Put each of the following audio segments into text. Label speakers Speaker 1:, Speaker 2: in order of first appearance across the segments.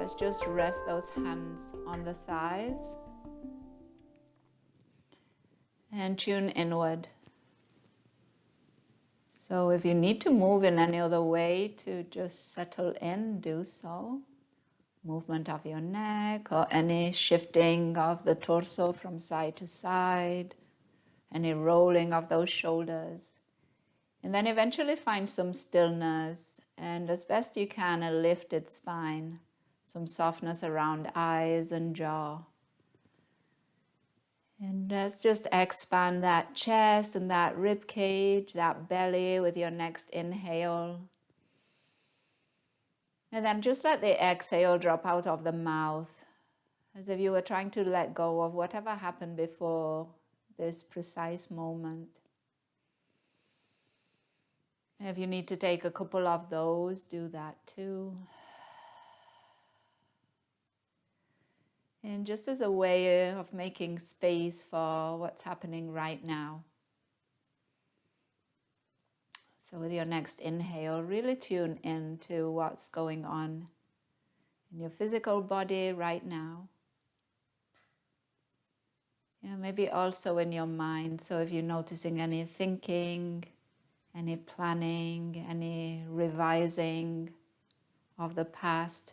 Speaker 1: let's just rest those hands on the thighs and tune inward. So if you need to move in any other way to just settle in, do so. Movement of your neck or any shifting of the torso from side to side, any rolling of those shoulders. And then eventually find some stillness and, as best you can, a lifted spine, some softness around eyes and jaw. And let's just expand that chest and that rib cage, that belly with your next inhale. And then just let the exhale drop out of the mouth, as if you were trying to let go of whatever happened before this precise moment. If you need to take a couple of those, do that too. And just as a way of making space for what's happening right now. So with your next inhale, really tune into what's going on in your physical body right now. Yeah, maybe also in your mind. So if you're noticing any thinking, any planning, any revising of the past,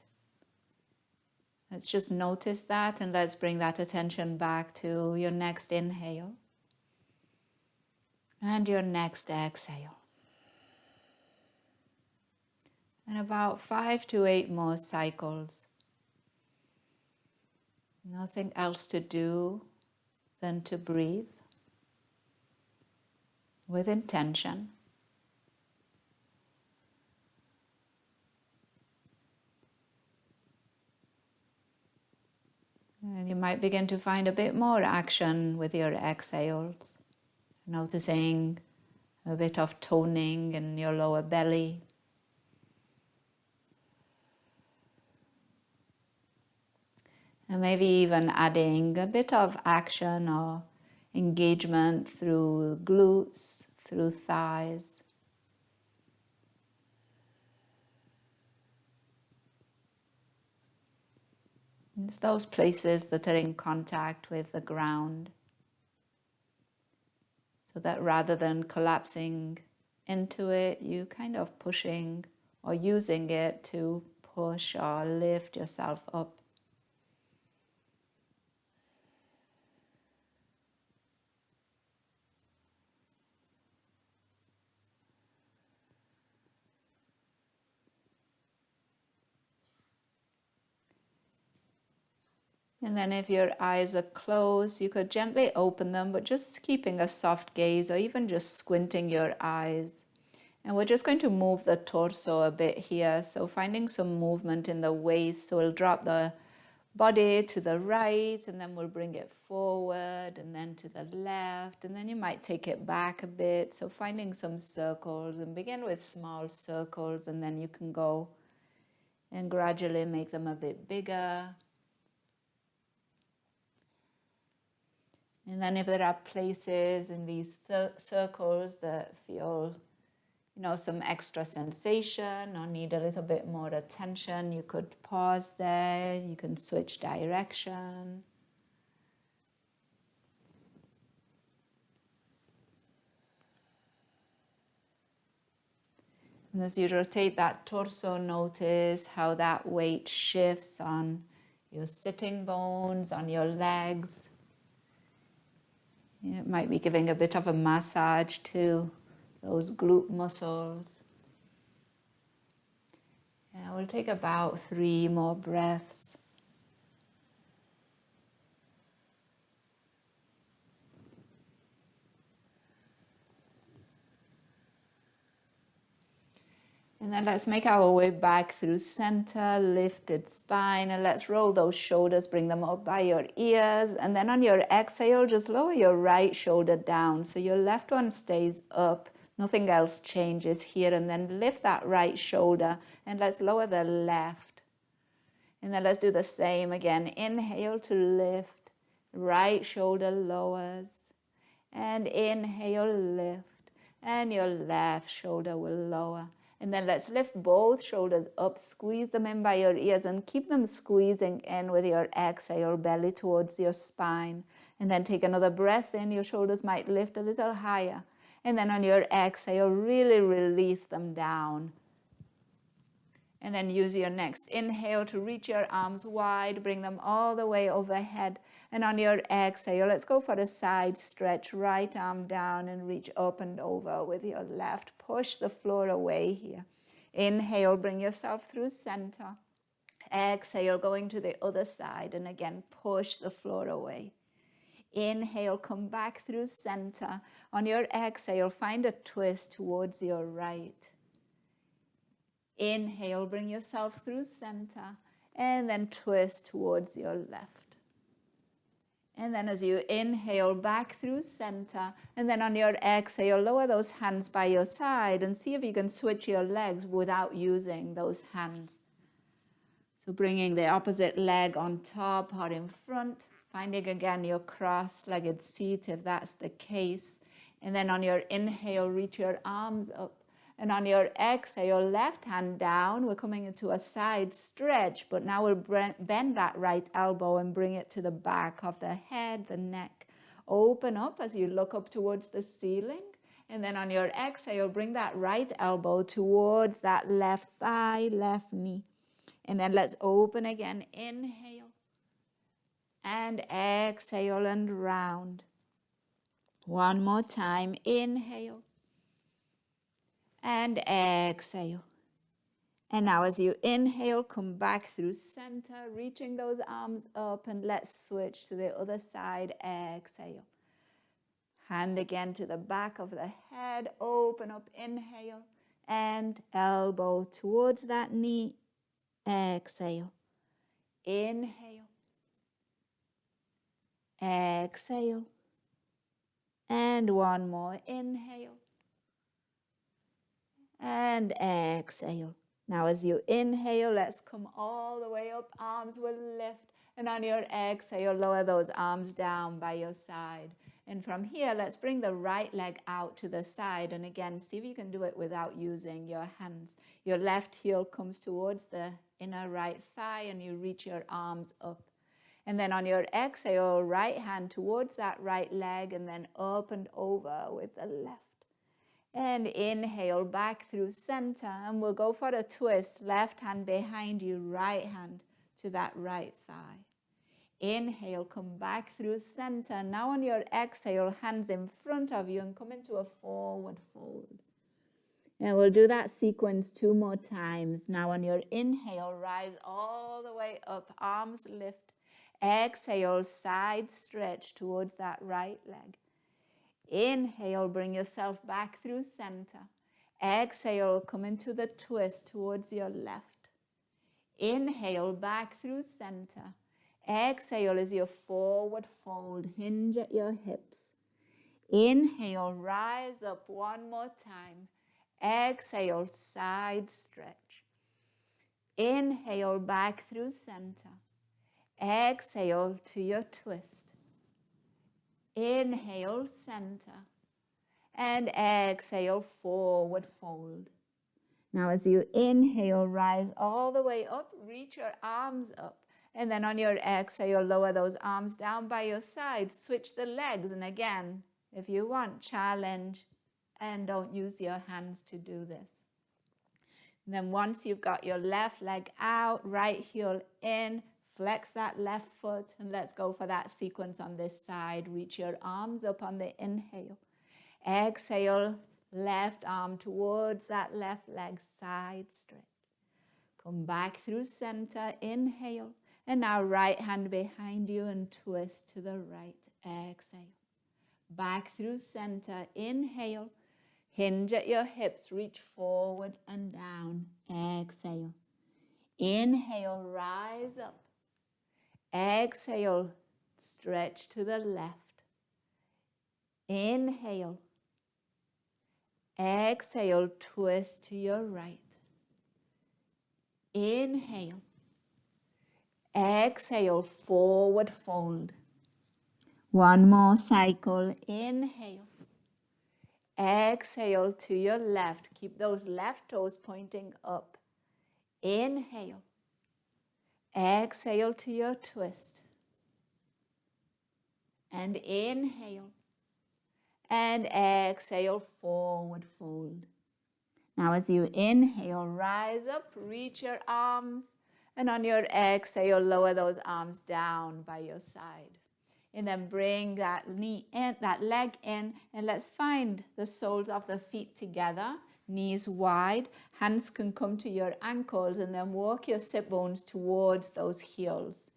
Speaker 1: let's just notice that and let's bring that attention back to your next inhale and your next exhale. And about 5 to 8 more cycles. Nothing else to do than to breathe with intention. And you might begin to find a bit more action with your exhales, noticing a bit of toning in your lower belly. And maybe even adding a bit of action or engagement through glutes, through thighs. It's those places that are in contact with the ground. So that rather than collapsing into it, you kind of pushing or using it to push or lift yourself up. And then if your eyes are closed, you could gently open them, but just keeping a soft gaze or even just squinting your eyes. And we're just going to move the torso a bit here. So finding some movement in the waist. So we'll drop the body to the right and then we'll bring it forward and then to the left. And then you might take it back a bit. So finding some circles and begin with small circles and then you can go and gradually make them a bit bigger. And then if there are places in these circles that feel, some extra sensation or need a little bit more attention, you could pause there, you can switch direction. And as you rotate that torso, notice how that weight shifts on your sitting bones, on your legs. It might be giving a bit of a massage to those glute muscles. And we'll take about 3 more breaths. And then let's make our way back through center, lifted spine, and let's roll those shoulders, bring them up by your ears. And then on your exhale, just lower your right shoulder down. So your left one stays up, nothing else changes here. And then lift that right shoulder and let's lower the left. And then let's do the same again. Inhale to lift, right shoulder lowers. And inhale, lift, and your left shoulder will lower. And then let's lift both shoulders up, squeeze them in by your ears and keep them squeezing in with your exhale, belly towards your spine. And then take another breath in, your shoulders might lift a little higher. And then on your exhale, really release them down. And then use your next inhale to reach your arms wide, bring them all the way overhead. And on your exhale, let's go for a side stretch, right arm down and reach up and over with your left. Push the floor away here. Inhale, bring yourself through center. Exhale, going to the other side, and again, push the floor away. Inhale, come back through center. On your exhale, find a twist towards your right. Inhale, bring yourself through center, and then twist towards your left. And then as you inhale, back through center, and then on your exhale, lower those hands by your side and see if you can switch your legs without using those hands. So bringing the opposite leg on top or in front, finding again your cross-legged seat if that's the case. And then on your inhale, reach your arms up. And on your exhale, left hand down, we're coming into a side stretch, but now we'll bend that right elbow and bring it to the back of the head, the neck. Open up as you look up towards the ceiling. And then on your exhale, bring that right elbow towards that left thigh, left knee. And then let's open again. Inhale and exhale and round. One more time. Inhale and exhale. And now as you inhale, come back through center, reaching those arms up, and let's switch to the other side. Exhale. Hand again to the back of the head, open up, inhale, and elbow towards that knee. Exhale. Inhale. Exhale. And one more. Inhale. And exhale. Now as you inhale, let's come all the way up. Arms will lift. And on your exhale, lower those arms down by your side. And from here, let's bring the right leg out to the side. And again, see if you can do it without using your hands. Your left heel comes towards the inner right thigh and you reach your arms up. And then on your exhale, right hand towards that right leg and then up and over with the left. And inhale back through center, and we'll go for a twist. Left hand behind you, right hand to that right thigh. Inhale, come back through center. Now on your exhale, hands in front of you and come into a forward fold. And we'll do that sequence 2 more times. Now on your inhale, rise all the way up, arms lift. Exhale, side stretch towards that right leg. Inhale, bring yourself back through center. Exhale, come into the twist towards your left. Inhale, back through center. Exhale is your forward fold. Hinge at your hips. Inhale, rise up one more time. Exhale, side stretch. Inhale, back through center. Exhale to your twist. Inhale, center, and exhale, forward fold. Now as you inhale, rise all the way up, reach your arms up, and then on your exhale, lower those arms down by your side, switch the legs, and again, if you want, challenge, and don't use your hands to do this. And then once you've got your left leg out, right heel in, flex that left foot, and let's go for that sequence on this side. Reach your arms up on the inhale. Exhale, left arm towards that left leg, side stretch. Come back through center, inhale, and now right hand behind you and twist to the right. Exhale. Back through center, inhale, hinge at your hips, reach forward and down. Exhale. Inhale, rise up. Exhale, stretch to the left. Inhale. Exhale, twist to your right. Inhale. Exhale, forward fold. One more cycle. Inhale. Exhale to your left. Keep those left toes pointing up. Inhale. Exhale to your twist. And inhale. And exhale, forward fold. Now as you inhale, rise up, reach your arms. And on your exhale, lower those arms down by your side. And then bring that knee in, that leg in, and let's find the soles of the feet together, knees wide, hands can come to your ankles, and then walk your sit bones towards those heels.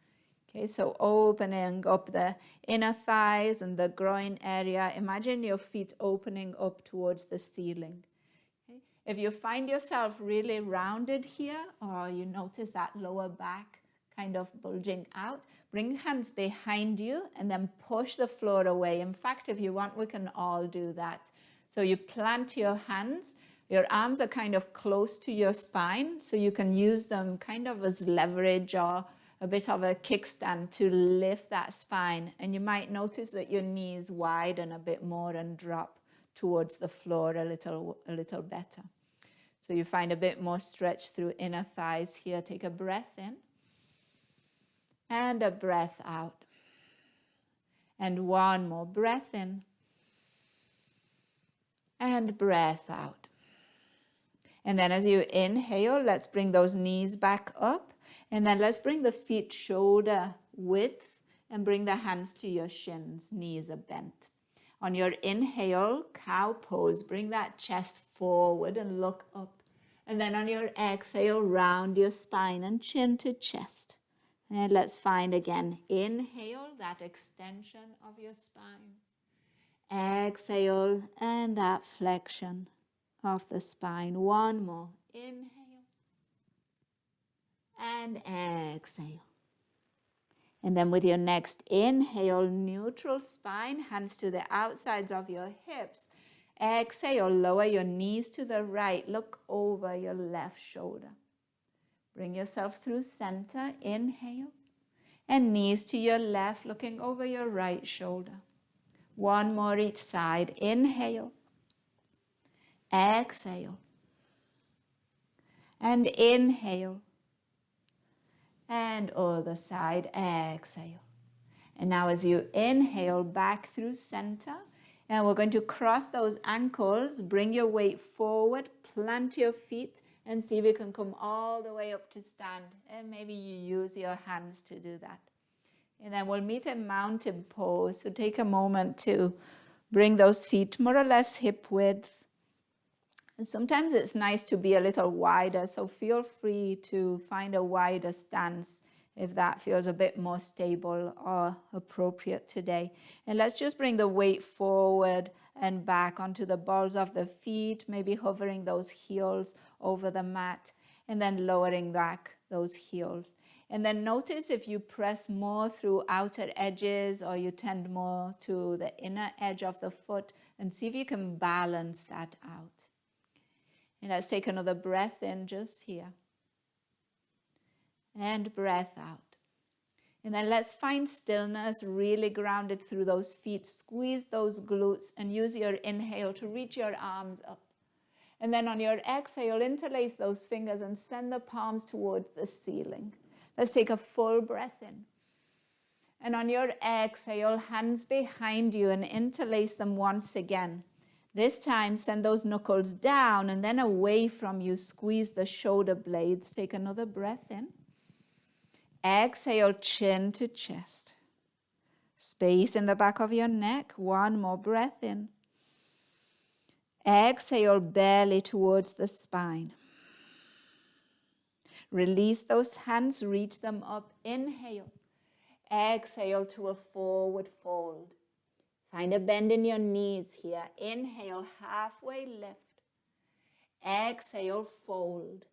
Speaker 1: Okay, so opening up the inner thighs and the groin area. Imagine your feet opening up towards the ceiling. Okay? If you find yourself really rounded here, or you notice that lower back kind of bulging out, bring hands behind you and then push the floor away. In fact, if you want, we can all do that. So you plant your hands, your arms are kind of close to your spine, so you can use them kind of as leverage or a bit of a kickstand to lift that spine. And you might notice that your knees widen a bit more and drop towards the floor a little better. So you find a bit more stretch through inner thighs here. Take a breath in. And a breath out. And one more breath in. And breath out. And then as you inhale, let's bring those knees back up. And then let's bring the feet shoulder width and bring the hands to your shins. Knees are bent. On your inhale, cow pose. Bring that chest forward and look up. And then on your exhale, round your spine and chin to chest. And let's find again, inhale, that extension of your spine. Exhale, and that flexion of the spine. One more, inhale, and exhale. And then with your next inhale, neutral spine, hands to the outsides of your hips. Exhale, lower your knees to the right, look over your left shoulder. Bring yourself through center, inhale. And knees to your left, looking over your right shoulder. One more each side. Inhale. Exhale. And inhale. And other side. Exhale. And now as you inhale, back through center. And we're going to cross those ankles. Bring your weight forward. Plant your feet. And see if you can come all the way up to stand. And maybe you use your hands to do that. And then we'll meet in mountain pose. So take a moment to bring those feet more or less hip width. And sometimes it's nice to be a little wider. So feel free to find a wider stance if that feels a bit more stable or appropriate today. And let's just bring the weight forward and back onto the balls of the feet, maybe hovering those heels over the mat and then lowering back those heels. And then notice if you press more through outer edges or you tend more to the inner edge of the foot, and see if you can balance that out. And let's take another breath in just here. And breath out. And then let's find stillness, really grounded through those feet. Squeeze those glutes and use your inhale to reach your arms up. And then on your exhale, interlace those fingers and send the palms towards the ceiling. Let's take a full breath in. And on your exhale, hands behind you and interlace them once again. This time, send those knuckles down and then away from you. Squeeze the shoulder blades. Take another breath in. Exhale, chin to chest. Space in the back of your neck. One more breath in. Exhale, belly towards the spine. Release those hands, reach them up. Inhale. Exhale to a forward fold. Find a bend in your knees here. Inhale, halfway lift. Exhale, fold.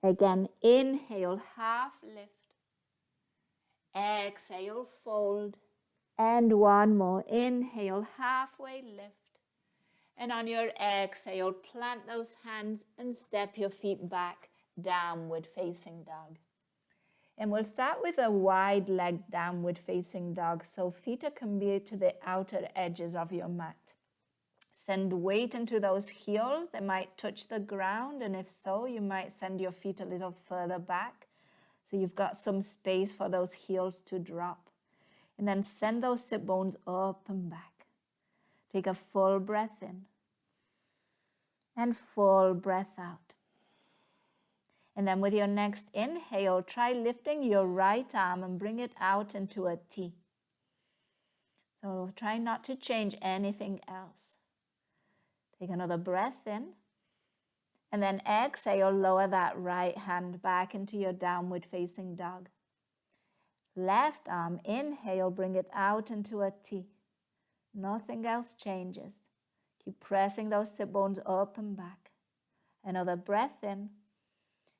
Speaker 1: Again, inhale, half lift. Exhale, fold. And one more. Inhale, halfway lift. And on your exhale, plant those hands and step your feet back, downward facing dog. And we'll start with a wide leg downward facing dog. So feet can be to the outer edges of your mat. Send weight into those heels. They might touch the ground, and if so, you might send your feet a little further back so you've got some space for those heels to drop. And then send those sit bones up and back. Take a full breath in and full breath out. And then with your next inhale, try lifting your right arm and bring it out into a T. So try not to change anything else. Take another breath in. And then exhale, lower that right hand back into your downward facing dog. Left arm, inhale, bring it out into a T. Nothing else changes. Keep pressing those sit bones up and back. Another breath in.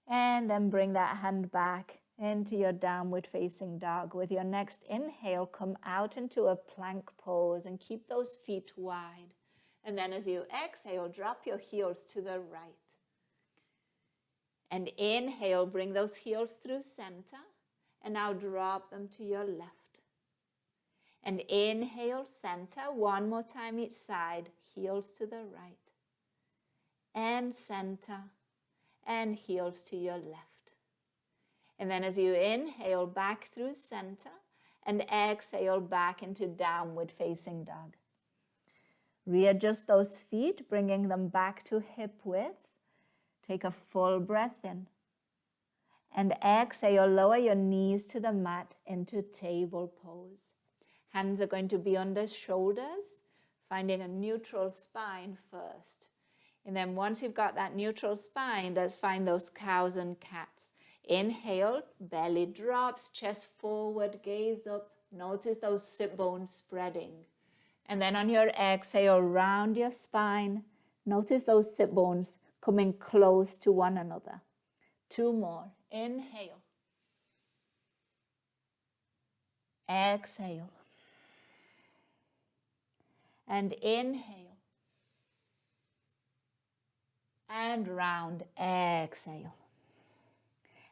Speaker 1: And then bring that hand back into your downward facing dog. With your next inhale, come out into a plank pose and keep those feet wide. And then as you exhale, drop your heels to the right. And inhale, bring those heels through center. And now drop them to your left. And inhale, center. One more time each side. Heels to the right. And center. And heels to your left. And then as you inhale, back through center. And exhale, back into downward facing dog. Readjust those feet, bringing them back to hip width. Take a full breath in. And exhale, lower your knees to the mat into table pose. Hands are going to be under shoulders, finding a neutral spine first. And then once you've got that neutral spine, let's find those cows and cats. Inhale, belly drops, chest forward, gaze up. Notice those sit bones spreading. And then on your exhale, round your spine. Notice those sit bones coming close to one another. 2 more. Inhale. Exhale. And inhale. And round. Exhale.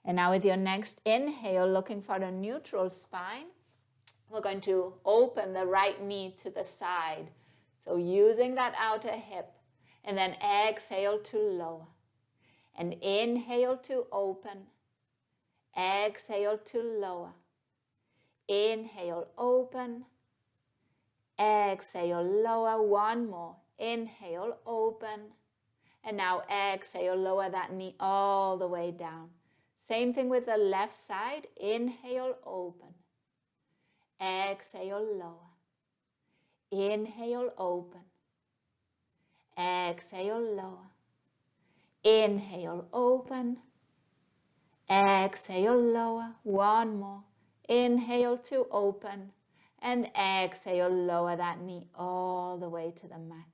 Speaker 1: And now with your next inhale, looking for a neutral spine, we're going to open the right knee to the side. So using that outer hip. And then exhale to lower. And inhale to open. Exhale to lower. Inhale, open. Exhale, lower. 1 more. Inhale, open. And now exhale, lower that knee all the way down. Same thing with the left side. Inhale, open. Exhale, lower. Inhale, open. Exhale, lower. Inhale, open. Exhale, lower. 1 more. Inhale to open. And exhale, lower that knee all the way to the mat.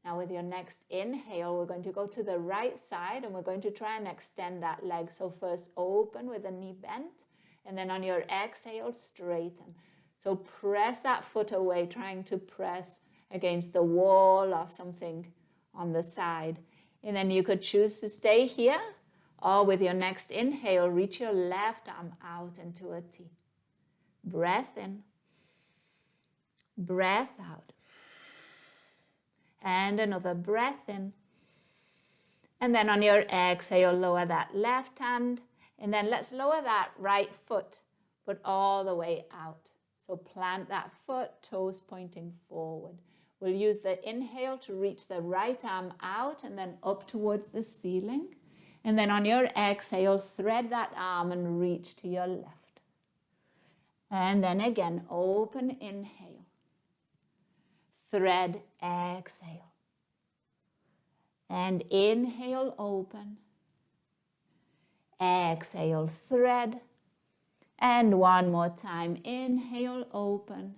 Speaker 1: Now with your next inhale, we're going to go to the right side and we're going to try and extend that leg. So first open with the knee bent. And then on your exhale, straighten. So press that foot away, trying to press against the wall or something on the side. And then you could choose to stay here, or with your next inhale, reach your left arm out into a T. Breath in. Breath out. And another breath in. And then on your exhale, lower that left hand. And then let's lower that right foot, but all the way out. So plant that foot, toes pointing forward. We'll use the inhale to reach the right arm out and then up towards the ceiling. And then on your exhale, thread that arm and reach to your left. And then again, open inhale. Thread, exhale. And inhale, open. Exhale, thread. And 1 more time, inhale, open.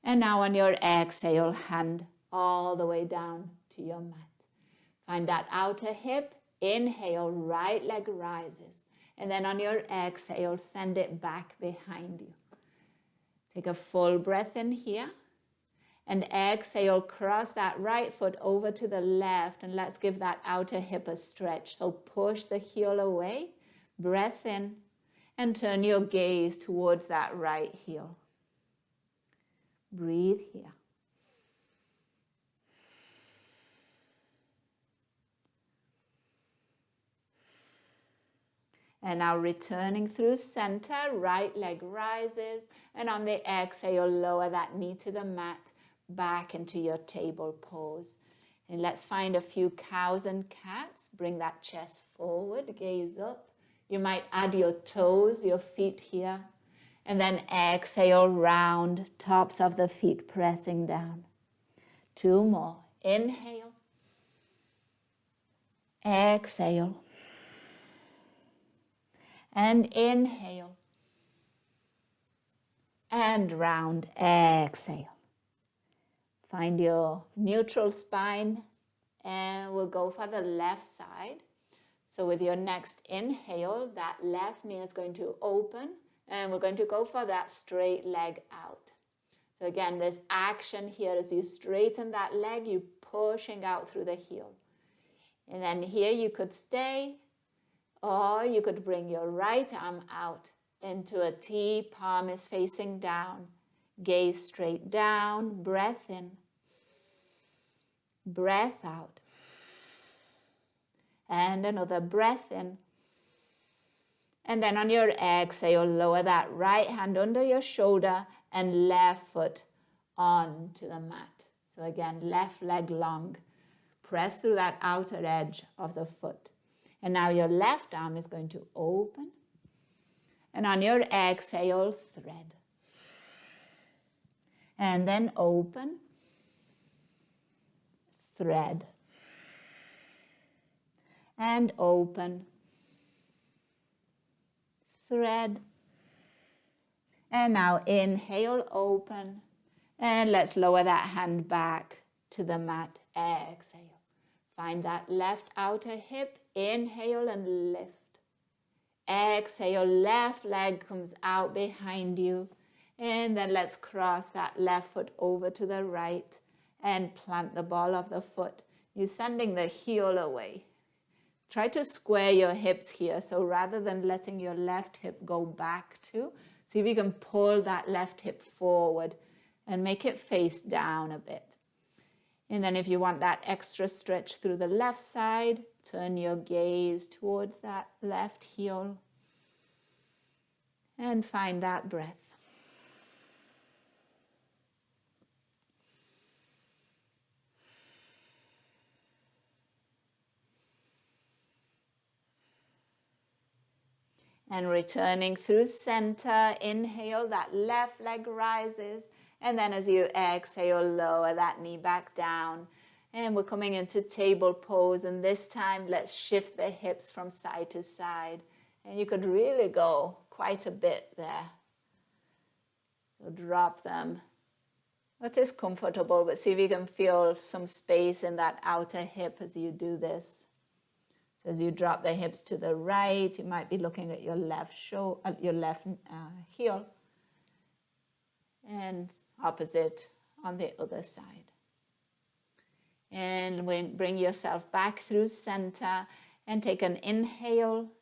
Speaker 1: And now on your exhale, hand all the way down to your mat. Find that outer hip, inhale, right leg rises. And then on your exhale, send it back behind you. Take a full breath in here. And exhale, cross that right foot over to the left. And let's give that outer hip a stretch. So push the heel away, breath in. And turn your gaze towards that right heel. Breathe here. And now returning through center, right leg rises. And on the exhale, lower that knee to the mat, back into your table pose. And let's find a few cows and cats. Bring that chest forward, gaze up. You might add your toes, your feet here. And then exhale, round, tops of the feet pressing down. 2 more. Inhale. Exhale. And inhale. And round, exhale. Find your neutral spine, and we'll go for the left side. So with your next inhale, that left knee is going to open, and we're going to go for that straight leg out. So again, this action here as you straighten that leg, you pushing out through the heel. And then here you could stay, or you could bring your right arm out into a T, palm is facing down. Gaze straight down, breath in, breath out. And another breath in. And then on your exhale, lower that right hand under your shoulder and left foot onto the mat. So again, left leg long. Press through that outer edge of the foot. And now your left arm is going to open. And on your exhale, thread. And then open, thread, and open, thread. And now inhale, open, and let's lower that hand back to the mat. Exhale. Find that left outer hip, inhale and lift. Exhale, left leg comes out behind you. And then let's cross that left foot over to the right and plant the ball of the foot. You're sending the heel away. Try to square your hips here. So rather than letting your left hip go back to, see if you can pull that left hip forward and make it face down a bit. And then if you want that extra stretch through the left side, turn your gaze towards that left heel and find that breath. And returning through center, inhale, that left leg rises. And then as you exhale, lower that knee back down. And we're coming into table pose. And this time, let's shift the hips from side to side. And you could really go quite a bit there. So drop them. What is comfortable, but see if you can feel some space in that outer hip as you do this. As you drop the hips to the right, you might be looking at your left heel, and opposite on the other side. And bring yourself back through center and take an inhale.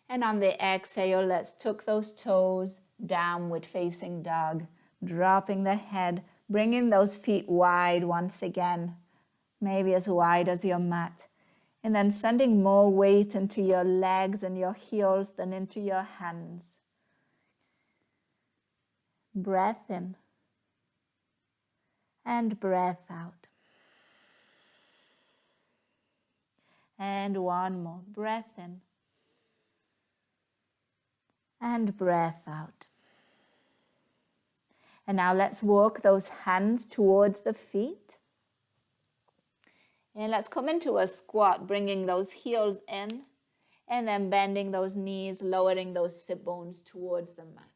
Speaker 1: And on the exhale, let's tuck those toes, downward facing dog, dropping the head, bringing those feet wide once again, maybe as wide as your mat. And then sending more weight into your legs and your heels than into your hands. Breath in. And breath out. And one more. Breath in. And breath out. And now let's walk those hands towards the feet. And let's come into a squat, bringing those heels in, and then bending those knees, lowering those sit bones towards the mat.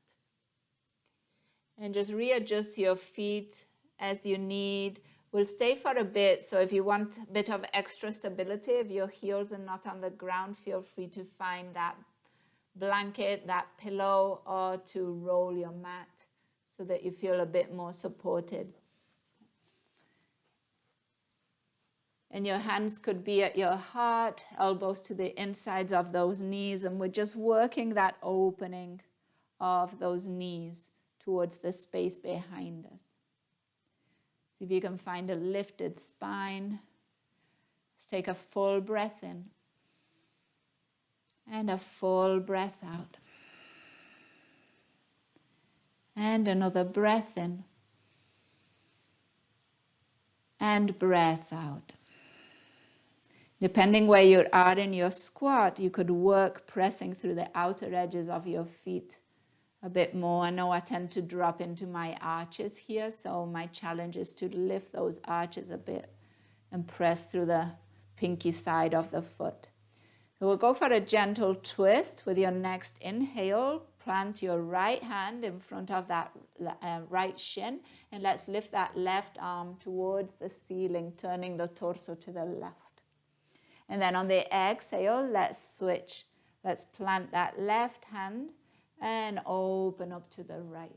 Speaker 1: And just readjust your feet as you need. We'll stay for a bit, so if you want a bit of extra stability, if your heels are not on the ground, feel free to find that blanket, that pillow, or to roll your mat so that you feel a bit more supported. And your hands could be at your heart, elbows to the insides of those knees. And we're just working that opening of those knees towards the space behind us. See if you can find a lifted spine. Let's take a full breath in. And a full breath out. And another breath in. And breath out. Depending where you are in your squat, you could work pressing through the outer edges of your feet a bit more. I know I tend to drop into my arches here, so my challenge is to lift those arches a bit and press through the pinky side of the foot. So we'll go for a gentle twist. With your next inhale, plant your right hand in front of that right shin, and let's lift that left arm towards the ceiling, turning the torso to the left. And then on the exhale, let's switch. Let's plant that left hand and open up to the right.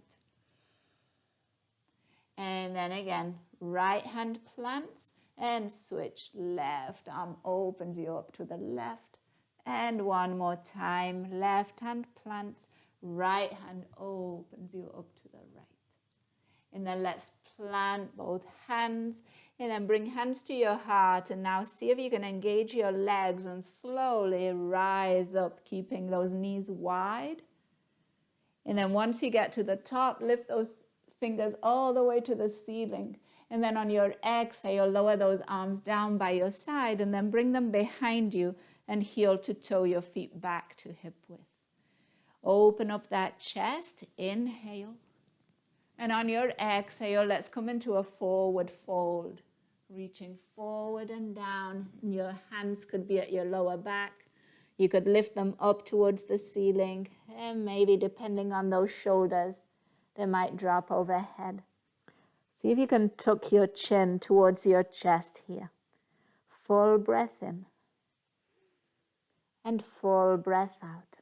Speaker 1: And then again, right hand plants and switch. Left arm opens you up to the left. And one more time, left hand plants, right hand opens you up to the right. And then let's plant both hands and then bring hands to your heart. And now see if you can engage your legs and slowly rise up, keeping those knees wide. And then once you get to the top, lift those fingers all the way to the ceiling. And then on your exhale, lower those arms down by your side and then bring them behind you and heel to toe your feet back to hip width. Open up that chest, inhale. And on your exhale, let's come into a forward fold. Reaching forward and down. And your hands could be at your lower back. You could lift them up towards the ceiling. And maybe depending on those shoulders, they might drop overhead. See if you can tuck your chin towards your chest here. Full breath in. And full breath out.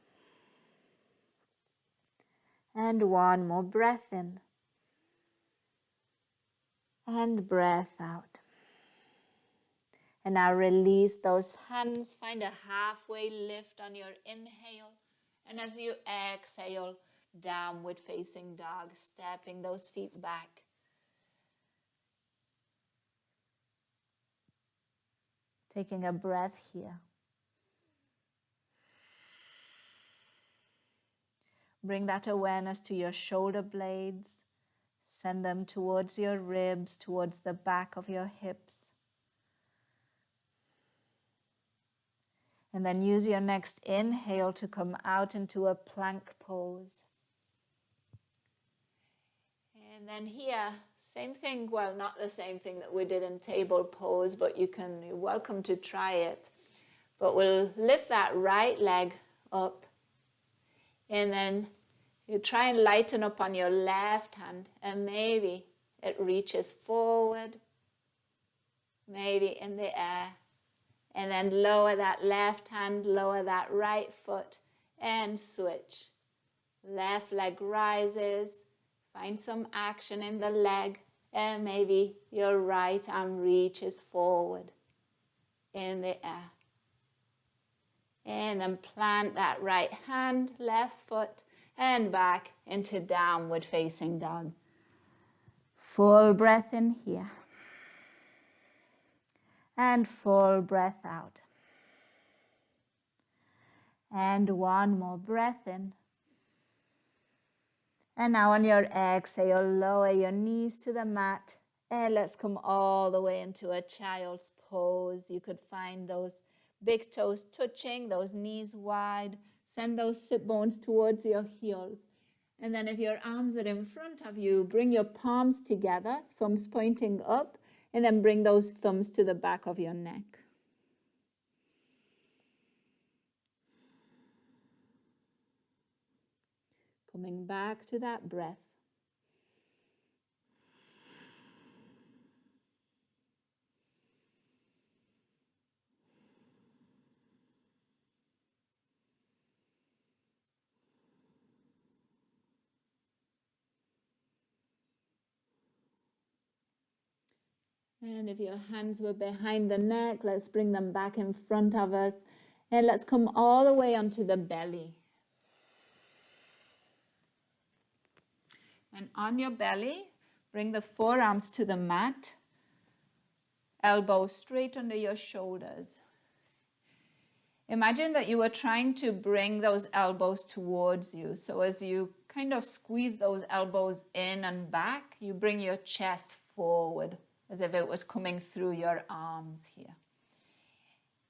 Speaker 1: And one more breath in. And breath out. And now release those hands. Find a halfway lift on your inhale. And as you exhale, downward facing dog, stepping those feet back. Taking a breath here. Bring that awareness to your shoulder blades. Send them towards your ribs, towards the back of your hips. And then use your next inhale to come out into a plank pose. And then here, same thing, well, not the same thing that we did in table pose, but you're welcome to try it. But we'll lift that right leg up. And then you try and lighten up on your left hand, and maybe it reaches forward, maybe in the air. And then lower that left hand, lower that right foot, and switch. Left leg rises, find some action in the leg, and maybe your right arm reaches forward in the air. And then plant that right hand, left foot, and back into downward facing dog. Full breath in here. And full breath out. And one more breath in. And now on your exhale, lower your knees to the mat. And let's come all the way into a child's pose. You could find those big toes touching, those knees wide. Send those sit bones towards your heels. And then if your arms are in front of you, bring your palms together, thumbs pointing up, and then bring those thumbs to the back of your neck. Coming back to that breath. And if your hands were behind the neck, let's bring them back in front of us. And let's come all the way onto the belly. And on your belly, bring the forearms to the mat. Elbows straight under your shoulders. Imagine that you were trying to bring those elbows towards you. So as you kind of squeeze those elbows in and back, you bring your chest forward as if it was coming through your arms here.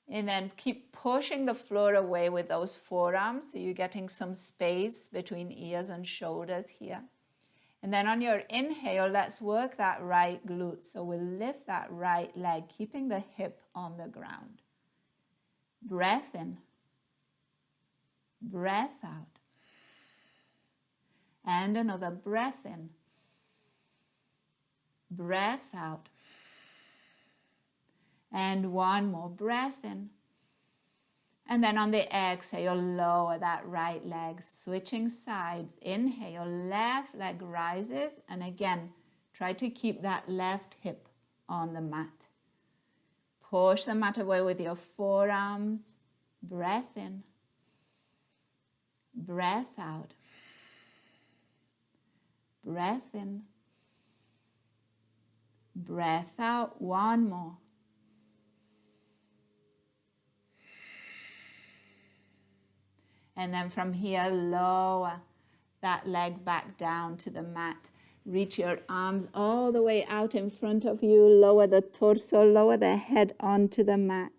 Speaker 1: And then keep pushing the floor away with those forearms, so you're getting some space between ears and shoulders here. And then on your inhale, let's work that right glute. So we'll lift that right leg, keeping the hip on the ground. Breath in, breath out. And another breath in, breath out. And one more breath in. And then on the exhale, lower that right leg, switching sides. Inhale, left leg rises. And again, try to keep that left hip on the mat. Push the mat away with your forearms. Breath in, breath out. Breath in, breath out. One more. And then from here, lower that leg back down to the mat. Reach your arms all the way out in front of you. Lower the torso, lower the head onto the mat.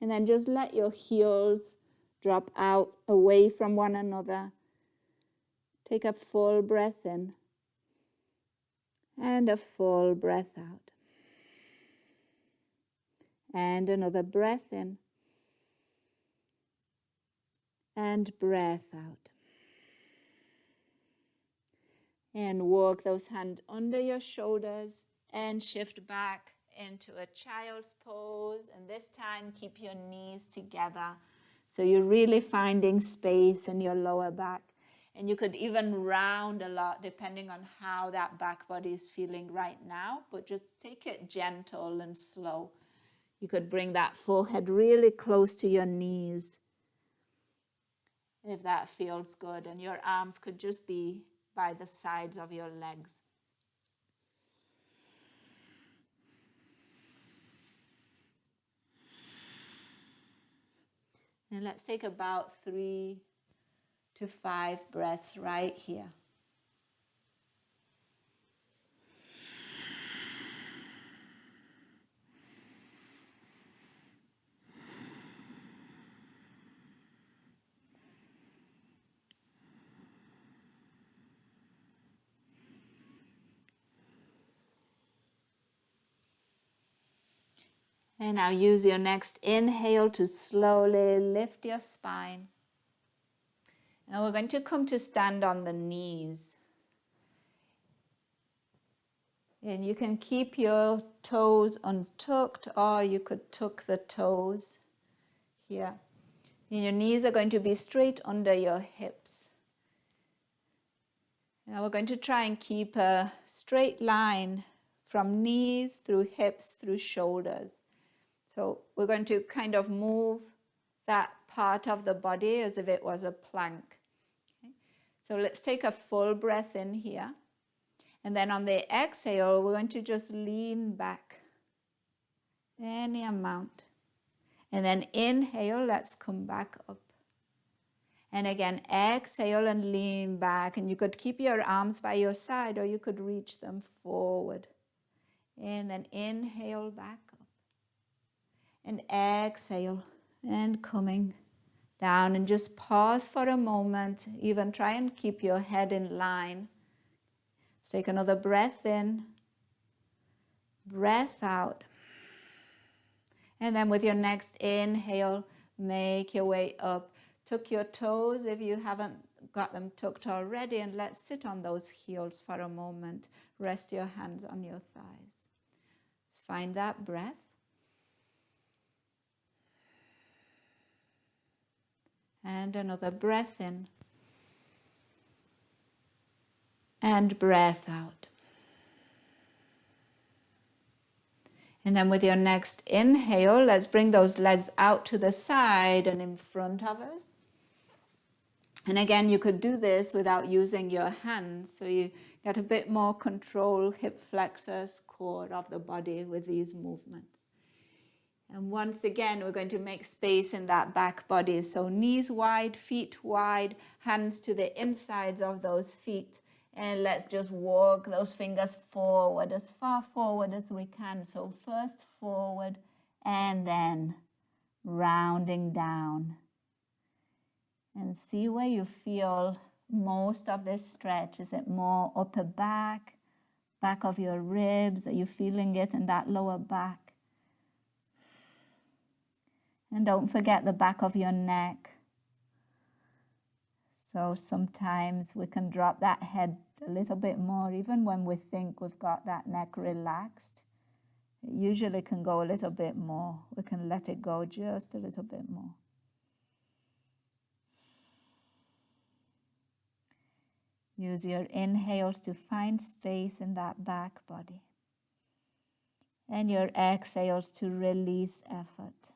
Speaker 1: And then just let your heels drop out away from one another. Take a full breath in and a full breath out. And another breath in. And breath out. And walk those hands under your shoulders and shift back into a child's pose. And this time, keep your knees together. So you're really finding space in your lower back. And you could even round a lot depending on how that back body is feeling right now. But just take it gentle and slow. You could bring that forehead really close to your knees, if that feels good, and your arms could just be by the sides of your legs. And let's take about 3 to 5 breaths right here. And now use your next inhale to slowly lift your spine. Now we're going to come to stand on the knees. And you can keep your toes untucked, or you could tuck the toes here. And your knees are going to be straight under your hips. Now we're going to try and keep a straight line from knees through hips through shoulders. So we're going to kind of move that part of the body as if it was a plank. Okay. So let's take a full breath in here. And then on the exhale, we're going to just lean back any amount. And then inhale, let's come back up. And again, exhale and lean back. And you could keep your arms by your side, or you could reach them forward. And then inhale back up. And exhale and coming down, and just pause for a moment. Even try and keep your head in line. Let's take another breath in, breath out. And then with your next inhale, make your way up. Tuck your toes if you haven't got them tucked already, and let's sit on those heels for a moment. Rest your hands on your thighs. Let's find that breath. And another breath in. And breath out. And then with your next inhale, let's bring those legs out to the side and in front of us. And again, you could do this without using your hands, so you get a bit more control, hip flexors, core of the body with these movements. And once again, we're going to make space in that back body. So knees wide, feet wide, hands to the insides of those feet. And let's just walk those fingers forward, as far forward as we can. So first forward and then rounding down. And see where you feel most of this stretch. Is it more upper back, back of your ribs? Are you feeling it in that lower back? And don't forget the back of your neck. So sometimes we can drop that head a little bit more, even when we think we've got that neck relaxed. It usually can go a little bit more. We can let it go just a little bit more. Use your inhales to find space in that back body. And your exhales to release effort.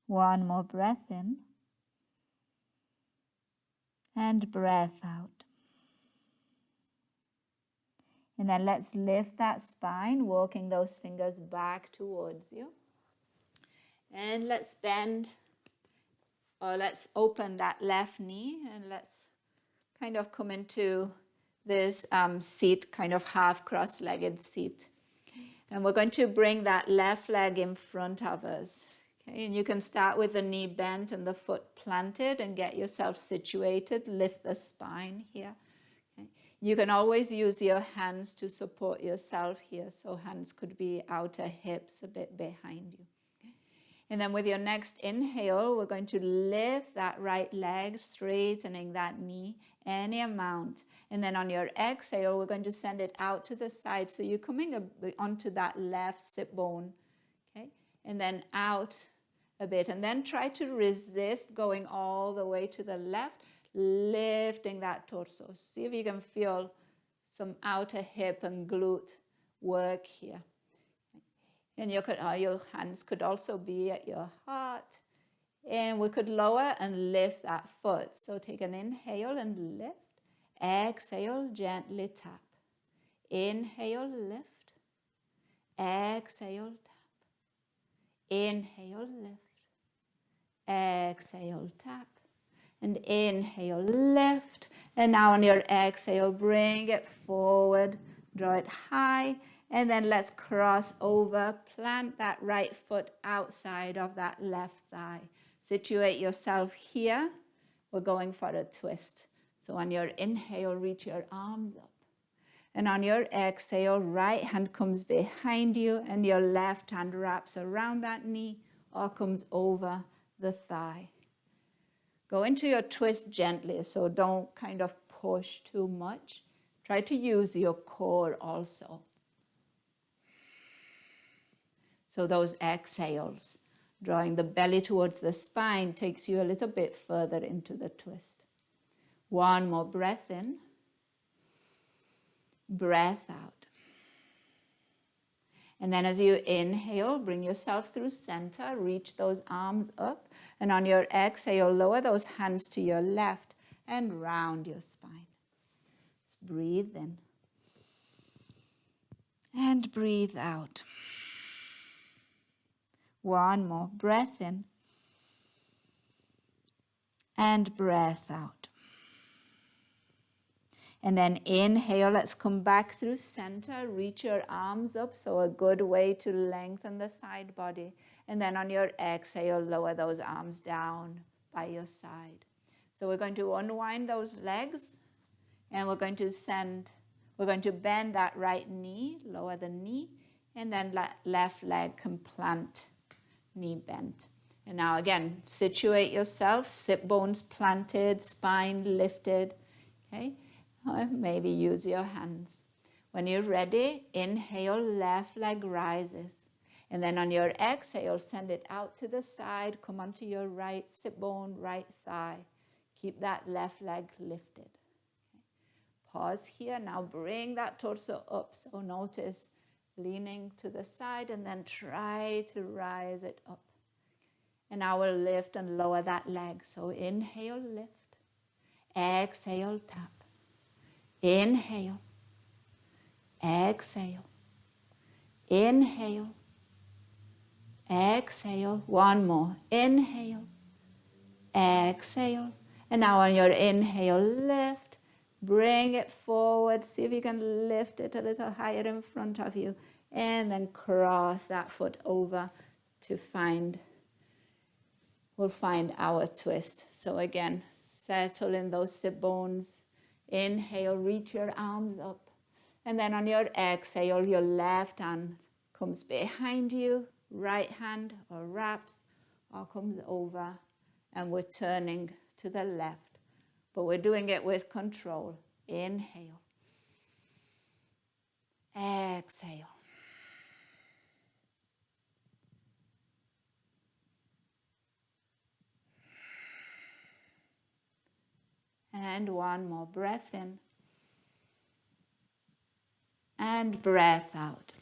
Speaker 1: One more breath in. And breath out. And then let's lift that spine, walking those fingers back towards you. And let's bend, or let's open that left knee, and let's kind of come into this seat, kind of half cross-legged seat. And we're going to bring that left leg in front of us. Okay, and you can start with the knee bent and the foot planted and get yourself situated. Lift the spine here. Okay. You can always use your hands to support yourself here. So hands could be outer hips, a bit behind you. And then with your next inhale, we're going to lift that right leg, straightening that knee any amount. And then on your exhale, we're going to send it out to the side. So you're coming onto that left sit bone. Okay, and then out a bit, and then try to resist going all the way to the left, lifting that torso. See if you can feel some outer hip and glute work here. And your hands could also be at your heart, and we could lower and lift that foot. So take an inhale and lift. Exhale, gently tap. Inhale, lift. Exhale, tap. Inhale, lift. Exhale, tap. And inhale, lift. And now on your exhale, bring it forward. Draw it high. And then let's cross over. Plant that right foot outside of that left thigh. Situate yourself here. We're going for a twist. So on your inhale, reach your arms up. And on your exhale, right hand comes behind you and your left hand wraps around that knee or comes over the thigh. Go into your twist gently, so don't kind of push too much. Try to use your core also. So those exhales, drawing the belly towards the spine, takes you a little bit further into the twist. One more breath in. Breath out. And then as you inhale, bring yourself through center, reach those arms up. And on your exhale, lower those hands to your left and round your spine. Just breathe in. And breathe out. One more breath in. And breath out. And then inhale, let's come back through center, reach your arms up, so a good way to lengthen the side body. And then on your exhale, lower those arms down by your side. So we're going to unwind those legs, and we're going to bend that right knee, lower the knee, and then left leg can plant, knee bent. And now again, situate yourself, sit bones planted, spine lifted, okay? Or maybe use your hands. When you're ready, inhale, left leg rises. And then on your exhale, send it out to the side, come onto your right sit bone, right thigh. Keep that left leg lifted. Okay. Pause here, now bring that torso up. So notice leaning to the side and then try to rise it up. And now we'll lift and lower that leg. So inhale, lift. Exhale, tap. Inhale. Exhale. Inhale. Exhale. One more. Inhale. Exhale. And now on your inhale, lift. Bring it forward. See if you can lift it a little higher in front of you. And then cross that foot over to we'll find our twist. So again, settle in those sit bones. Inhale, reach your arms up. And then on your exhale, your left hand comes behind you, right hand or wraps or comes over, and we're turning to the left. But we're doing it with control. Inhale. Exhale. And one more breath in. And breath out.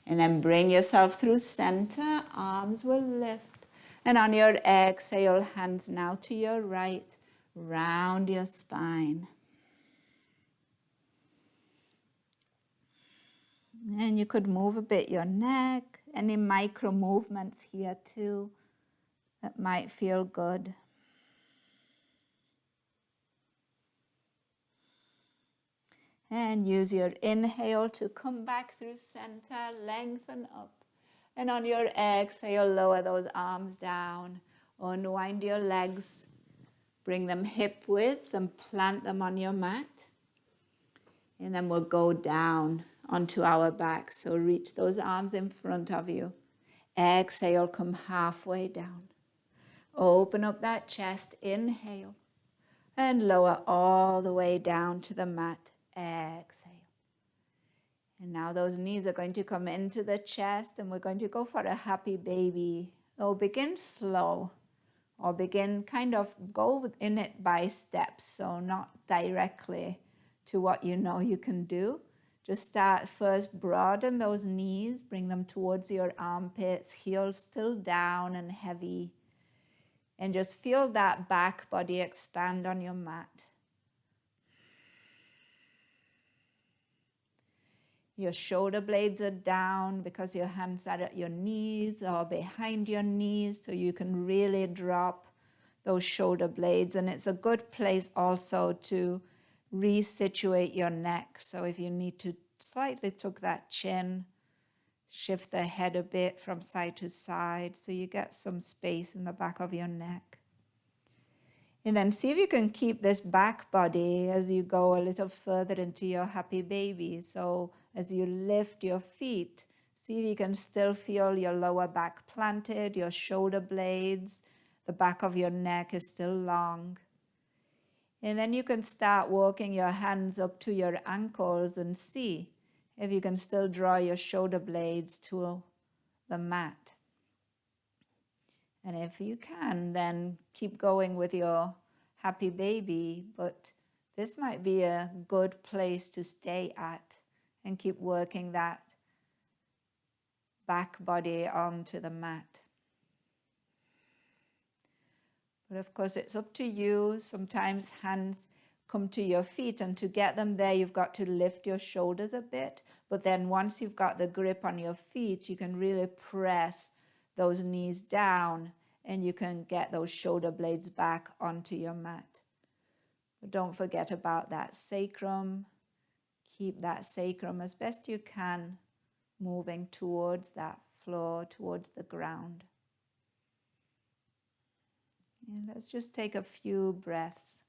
Speaker 1: And then bring yourself through center. Arms will lift. And on your exhale, hands now to your right. Round your spine. And you could move a bit your neck. Any micro movements here too that might feel good. And use your inhale to come back through center, lengthen up. And on your exhale, lower those arms down. Unwind your legs. Bring them hip width and plant them on your mat. And then we'll go down onto our back. So reach those arms in front of you. Exhale, come halfway down. Open up that chest, inhale. And lower all the way down to the mat. Exhale. And now those knees are going to come into the chest and we're going to go for a happy baby. Oh, begin slow or begin kind of go in it by steps. So not directly to what you know you can do. Just start first, broaden those knees, bring them towards your armpits, heels still down and heavy. And just feel that back body expand on your mat. Your shoulder blades are down because your hands are at your knees or behind your knees, so you can really drop those shoulder blades. And it's a good place also to resituate your neck. So if you need to slightly tuck that chin, shift the head a bit from side to side so you get some space in the back of your neck. And then see if you can keep this back body as you go a little further into your happy baby. So as you lift your feet, see if you can still feel your lower back planted, your shoulder blades, the back of your neck is still long. And then you can start walking your hands up to your ankles and see if you can still draw your shoulder blades to the mat. And if you can, then keep going with your happy baby, but this might be a good place to stay at and keep working that back body onto the mat. But of course, it's up to you. Sometimes hands come to your feet, and to get them there, you've got to lift your shoulders a bit. But then once you've got the grip on your feet, you can really press those knees down and you can get those shoulder blades back onto your mat. But don't forget about that sacrum. Keep that sacrum as best you can moving towards that floor, towards the ground. And let's just take a few breaths.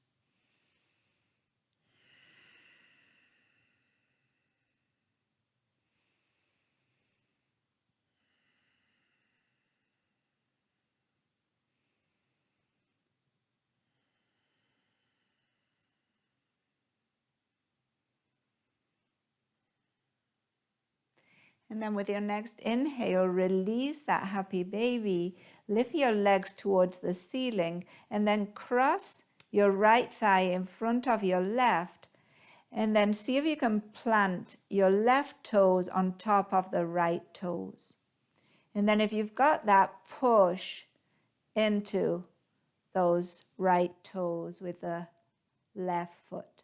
Speaker 1: And then with your next inhale, release that happy baby. Lift your legs towards the ceiling and then cross your right thigh in front of your left. And then see if you can plant your left toes on top of the right toes. And then if you've got that, push into those right toes with the left foot.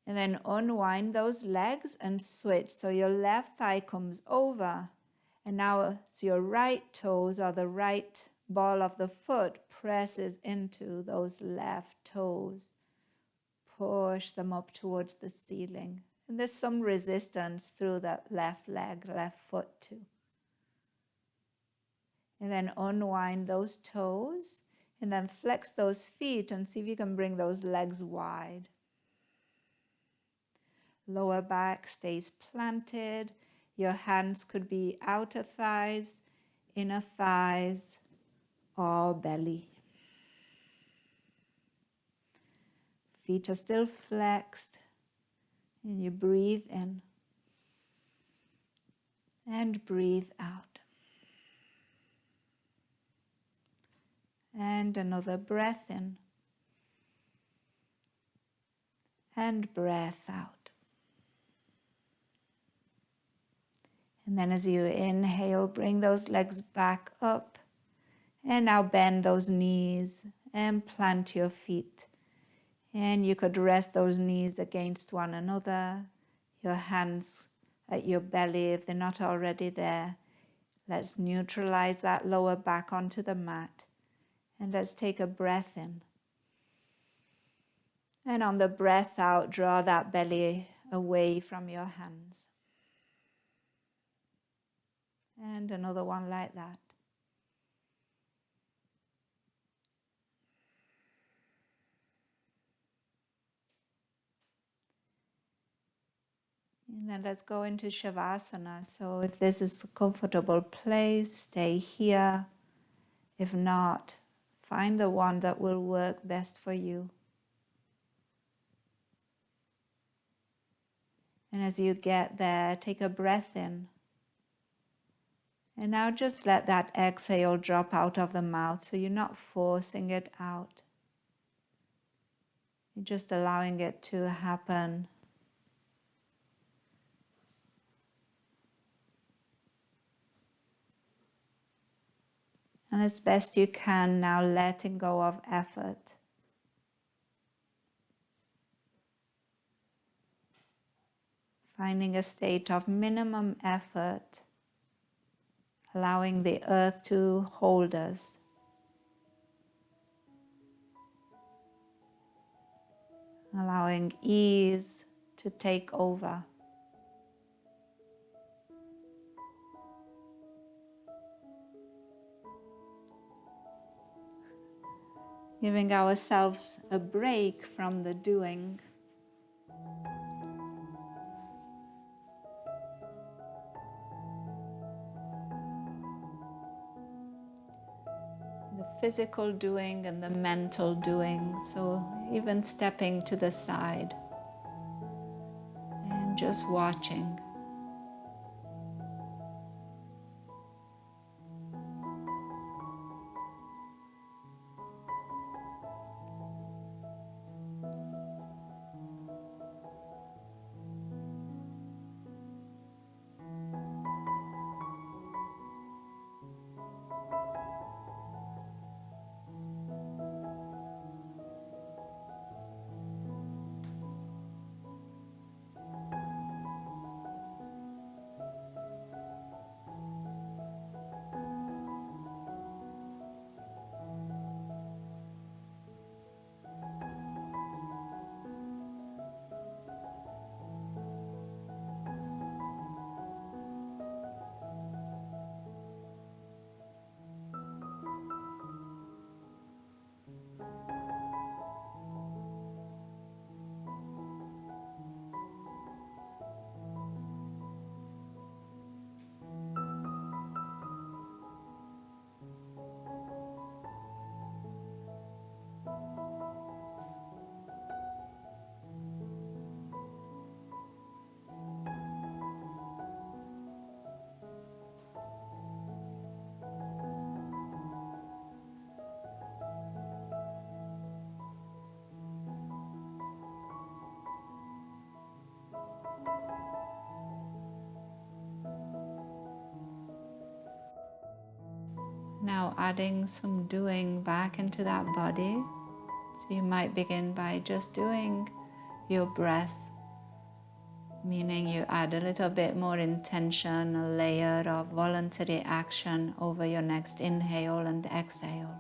Speaker 1: And then unwind those legs and switch. So your left thigh comes over, and now it's your right toes or the right ball of the foot presses into those left toes. Push them up towards the ceiling. And there's some resistance through that left leg, left foot too. And then unwind those toes, and then flex those feet and see if you can bring those legs wide. Lower back stays planted. Your hands could be outer thighs, inner thighs, or belly. Feet are still flexed. And you breathe in and breathe out. And another breath in and breath out. And then as you inhale, bring those legs back up. And now bend those knees and plant your feet. And you could rest those knees against one another, your hands at your belly if they're not already there. Let's neutralize that lower back onto the mat. And let's take a breath in. And on the breath out, draw that belly away from your hands. And another one like that. And then let's go into Shavasana. So if this is a comfortable place, stay here. If not, find the one that will work best for you. And as you get there, take a breath in. And now just let that exhale drop out of the mouth, so you're not forcing it out. You're just allowing it to happen. And as best you can, now letting go of effort. Finding a state of minimum effort, allowing the earth to hold us. Allowing ease to take over. Giving ourselves a break from the doing. The physical doing and the mental doing. So even stepping to the side and just watching. Now adding some doing back into that body. So you might begin by just doing your breath, meaning you add a little bit more intention, a layer of voluntary action over your next inhale and exhale.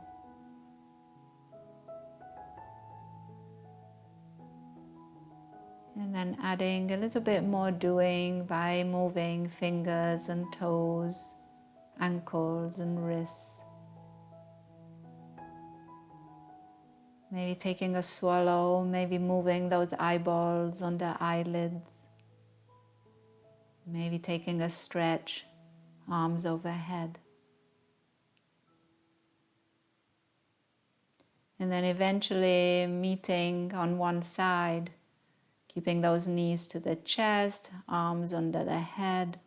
Speaker 1: And then adding a little bit more doing by moving fingers and toes, ankles and wrists. Maybe taking a swallow, maybe moving those eyeballs under eyelids. Maybe taking a stretch, arms overhead. And then eventually meeting on one side, keeping those knees to the chest, arms under the head.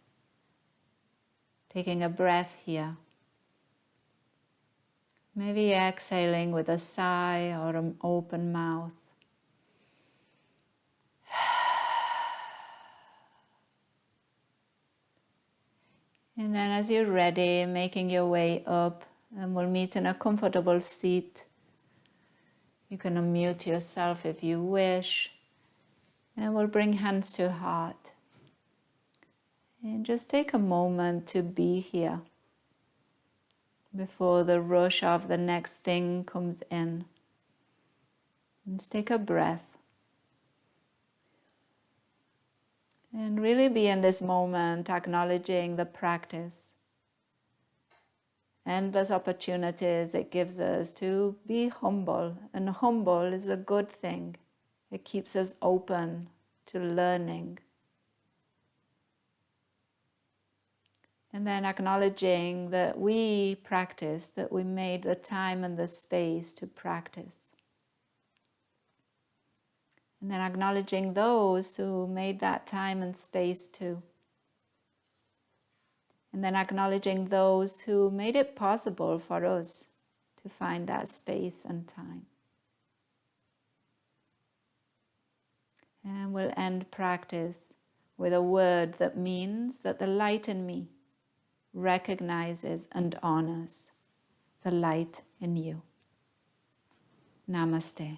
Speaker 1: Taking a breath here. Maybe exhaling with a sigh or an open mouth. And then as you're ready, making your way up, and we'll meet in a comfortable seat. You can unmute yourself if you wish. And we'll bring hands to heart. And just take a moment to be here before the rush of the next thing comes in. And just take a breath. And really be in this moment, acknowledging the practice. Endless opportunities it gives us to be humble. And humble is a good thing. It keeps us open to learning. And then acknowledging that we practice, that we made the time and the space to practice. And then acknowledging those who made that time and space too. And then acknowledging those who made it possible for us to find that space and time. And we'll end practice with a word that means that the light in me recognizes and honors the light in you. Namaste.